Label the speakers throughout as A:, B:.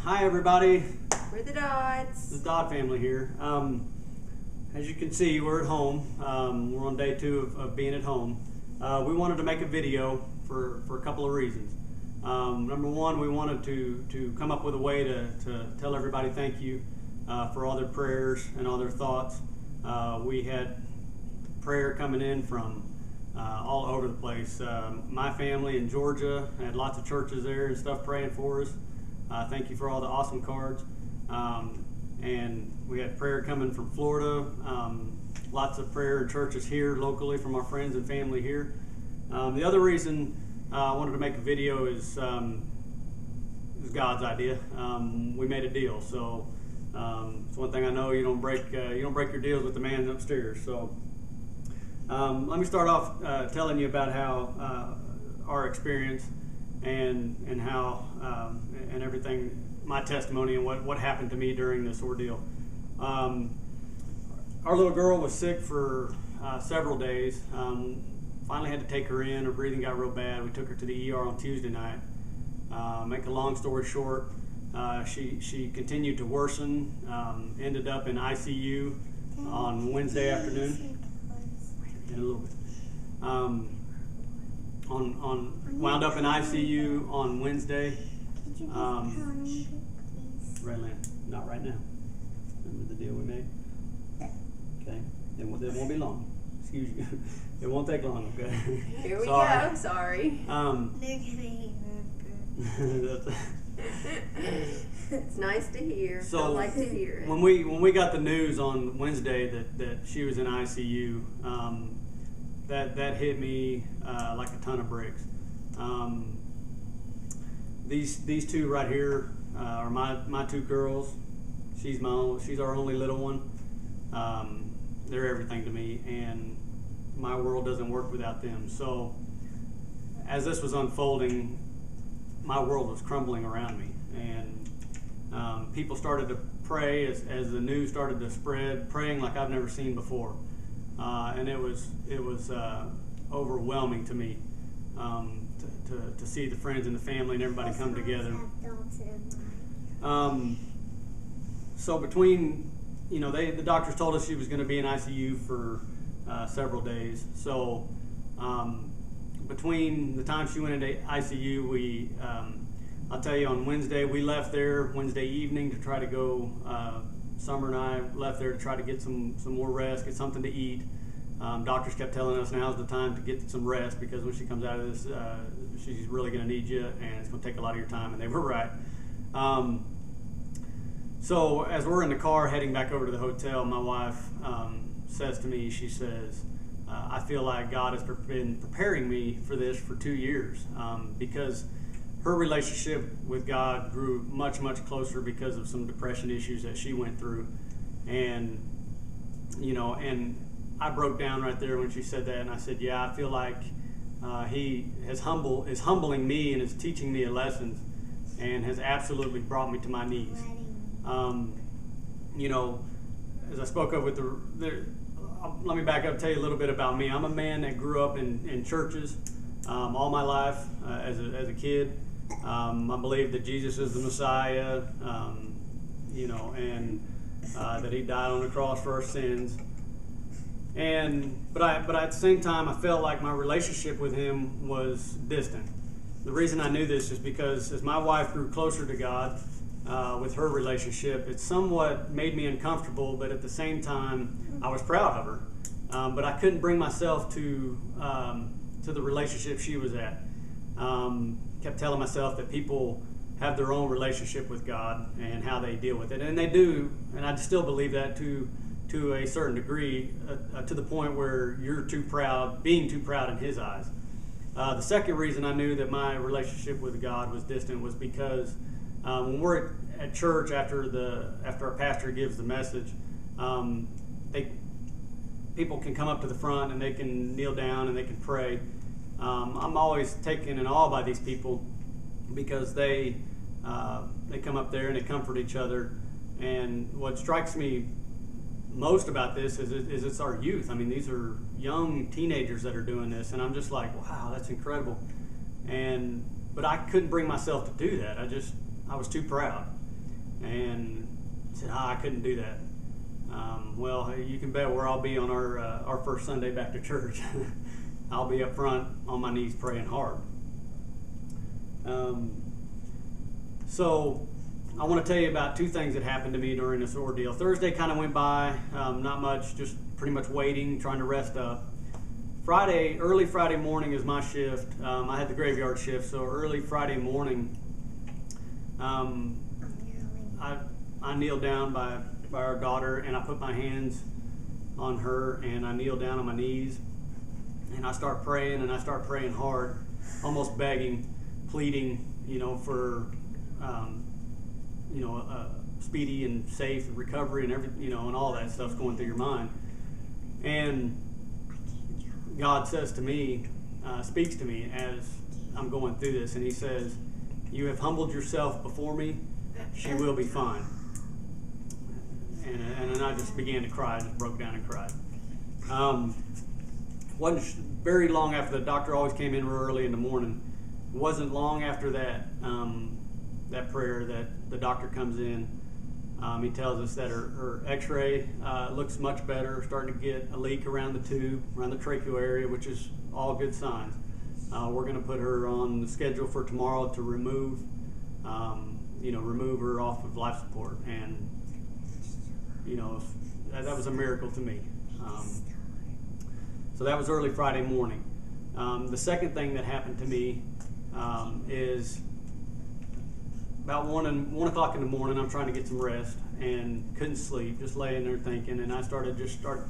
A: Hi everybody.
B: We're the Dodds.
A: The Dodd family here. As you can see, we're at home. We're on day 2 of being at home. We wanted to make a video for a couple of reasons. Number one, we wanted to come up with a way to tell everybody thank you for all their prayers and all their thoughts. We had prayer coming in from all over the place. My family in Georgia had lots of churches there and stuff praying for us. Thank you for all the awesome cards. And we had prayer coming from Florida. Lots of prayer in churches here locally from our friends and family here. The other reason I wanted to make a video is God's idea. We made a deal, so it's one thing I know: you don't break your deals with the man upstairs. So let me start off telling you about how our experience and how and everything, my testimony and what happened to me during this ordeal. Our little girl was sick for several days. Finally had to take her in. Her breathing got real bad. We took her to the ER on Tuesday night. Make a long story short, she continued to worsen, ended up in ICU on Wednesday afternoon. In a little bit. Wound up in ICU on Wednesday. Redland, not right now. Remember the deal we made? Okay, it won't be long. Excuse you. It won't take long, okay?
B: Here we go, sorry. It's nice to hear.
A: So
B: I like to hear it.
A: When we got the news on Wednesday that she was in ICU, that hit me like a ton of bricks. These two right here are my two girls. She's our only little one. They're everything to me, and my world doesn't work without them. So as this was unfolding, my world was crumbling around me, and people started to pray as the news started to spread, praying like I've never seen before, and it was overwhelming to me to see the friends and the family and everybody come together. So between, the doctors told us she was going to be in ICU for several days. So between the time she went into ICU, I'll tell you, on Wednesday, we left there Wednesday evening to try to go, Summer and I left there to try to get some more rest, get something to eat. Doctors kept telling us now's the time to get some rest, because when she comes out of this, she's really going to need you, and it's going to take a lot of your time, and they were right. So as we're in the car heading back over to the hotel, my wife says to me, she says, I feel like God has been preparing me for this for 2 years, because her relationship with God grew much, much closer because of some depression issues that she went through. And, and I broke down right there when she said that, and I said, yeah, I feel like he is humbling me and is teaching me a lesson, and has absolutely brought me to my knees. As I spoke of with let me back up and tell you a little bit about me. I'm a man that grew up in churches all my life as a kid. I believe that Jesus is the Messiah, and that he died on the cross for our sins. But at the same time, I felt like my relationship with him was distant. The reason I knew this is because as my wife grew closer to God with her relationship, it somewhat made me uncomfortable, but at the same time, I was proud of her. But I couldn't bring myself to the relationship she was at. Kept telling myself that people have their own relationship with God and how they deal with it, and they do, and I still believe that to a certain degree, to the point where you're being too proud in his eyes. The second reason I knew that my relationship with God was distant was because when we're at church after our pastor gives the message, people can come up to the front and they can kneel down and they can pray. I'm always taken in awe by these people, because they come up there and they comfort each other. And what strikes me most about this is it's our youth. I mean, these are young teenagers that are doing this, and I'm just like, wow, that's incredible. But I couldn't bring myself to do that. I was too proud. and said, I couldn't do that. Well, you can bet where I'll be on our first Sunday back to church. I'll be up front on my knees praying hard. So I want to tell you about two things that happened to me during this ordeal. Thursday kind of went by, not much, just pretty much waiting, trying to rest up. Early Friday morning is my shift. I had the graveyard shift, so early Friday morning, I kneeled down by our daughter, and I put my hands on her, and I kneel down on my knees, and I start praying, and I start praying hard, almost begging, pleading, for speedy and safe recovery and and all that stuff's going through your mind. And God says to me, speaks to me as I'm going through this, and He says, "You have humbled yourself before me. She will be fine." And then I just began to cry. I just broke down and cried. Wasn't very long after. The doctor always came in real early in the morning. It wasn't long after that that prayer that the doctor comes in. He tells us that her x-ray looks much better, starting to get a leak around the tube, around the tracheal area, which is all good signs. We're going to put her on the schedule for tomorrow to remove her off of life support. And, that was a miracle to me. So that was early Friday morning. The second thing that happened to me is about 1 o'clock in the morning. I'm trying to get some rest and couldn't sleep, just laying there thinking, and I started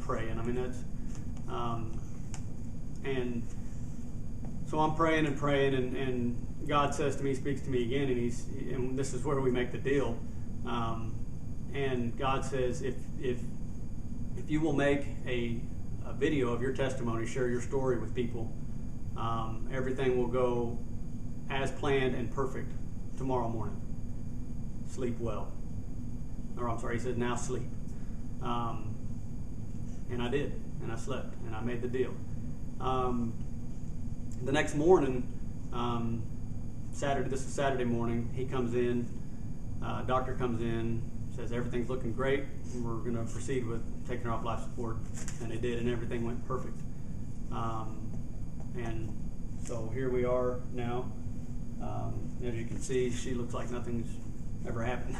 A: praying. I mean, that's and so I'm praying and God says to me, speaks to me again, and this is where we make the deal. And God says, if you will make a video of your testimony, share your story with people, everything will go as planned and perfect tomorrow morning. Sleep well. Or I'm sorry, He said, now sleep. And I did, and I slept, and I made the deal. The next morning, this is Saturday morning, he comes in, doctor comes in, says everything's looking great, and we're going to proceed with taking her off life support. And they did, and everything went perfect. And so here we are now. As you can see, she looks like nothing's ever happened.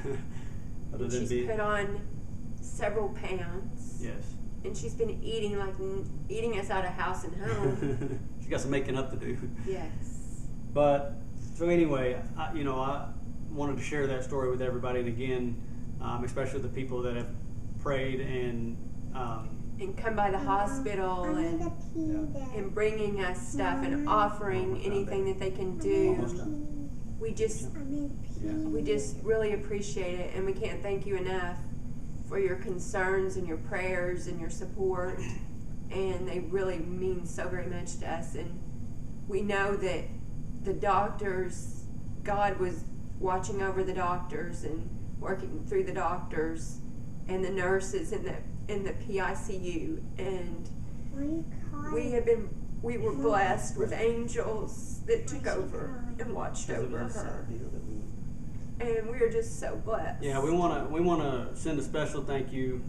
B: She's put on several pounds.
A: Yes.
B: And she's been eating us out of house and home.
A: She's got some making up to do.
B: Yes.
A: But so anyway, I wanted to share that story with everybody, and again, especially the people that have prayed and
B: come by the hospital and bringing us stuff and offering anything that they can do. We just really appreciate it, and we can't thank you enough for your concerns and your prayers and your support, and they really mean so very much to us. And we know that the doctors, God was watching over the doctors and working through the doctors and the nurses in the PICU, and we were blessed with angels that took over and watched over her. And we are just so blessed.
A: Yeah, we want to send a special thank you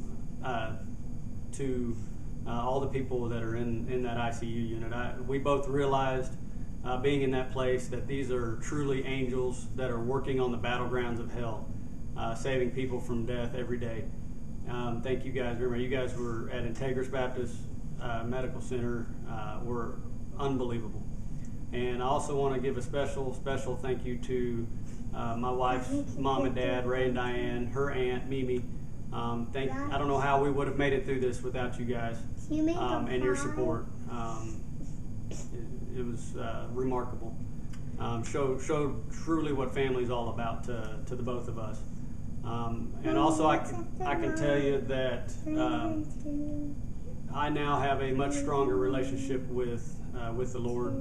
A: to all the people that are in that ICU unit. We both realized, being in that place, that these are truly angels that are working on the battlegrounds of hell, saving people from death every day. Thank you guys very much. You guys were at Integris Baptist Medical Center. Were unbelievable. And I also want to give a special thank you to my wife's mom and dad, Ray and Diane, her aunt, Mimi. I don't know how we would have made it through this without you guys and your support. It was remarkable. Showed truly what family is all about to the both of us. And also, I can tell you that I now have a much stronger relationship with the Lord,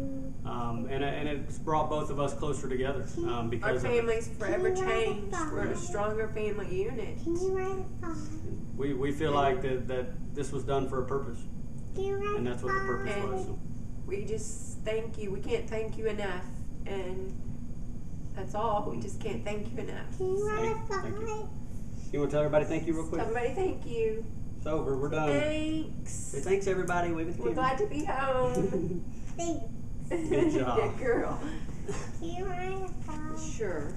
A: and it's brought both of us closer together. Because
B: our family's forever changed. We're a stronger family unit.
A: We feel like that this was done for a purpose, and that's what the purpose was.
B: We just thank you. We can't thank you enough, and That's all. We just can't thank you enough.
A: Thank you. You want to tell everybody thank you real quick?
B: Tell everybody thank you.
A: It's over. We're done.
B: Thanks.
A: Say thanks, everybody. Wave at the
B: We're
A: camera.
B: glad to be home.
C: Thanks.
A: Good job.
B: Good girl.
C: Do you want a phone?
B: Sure.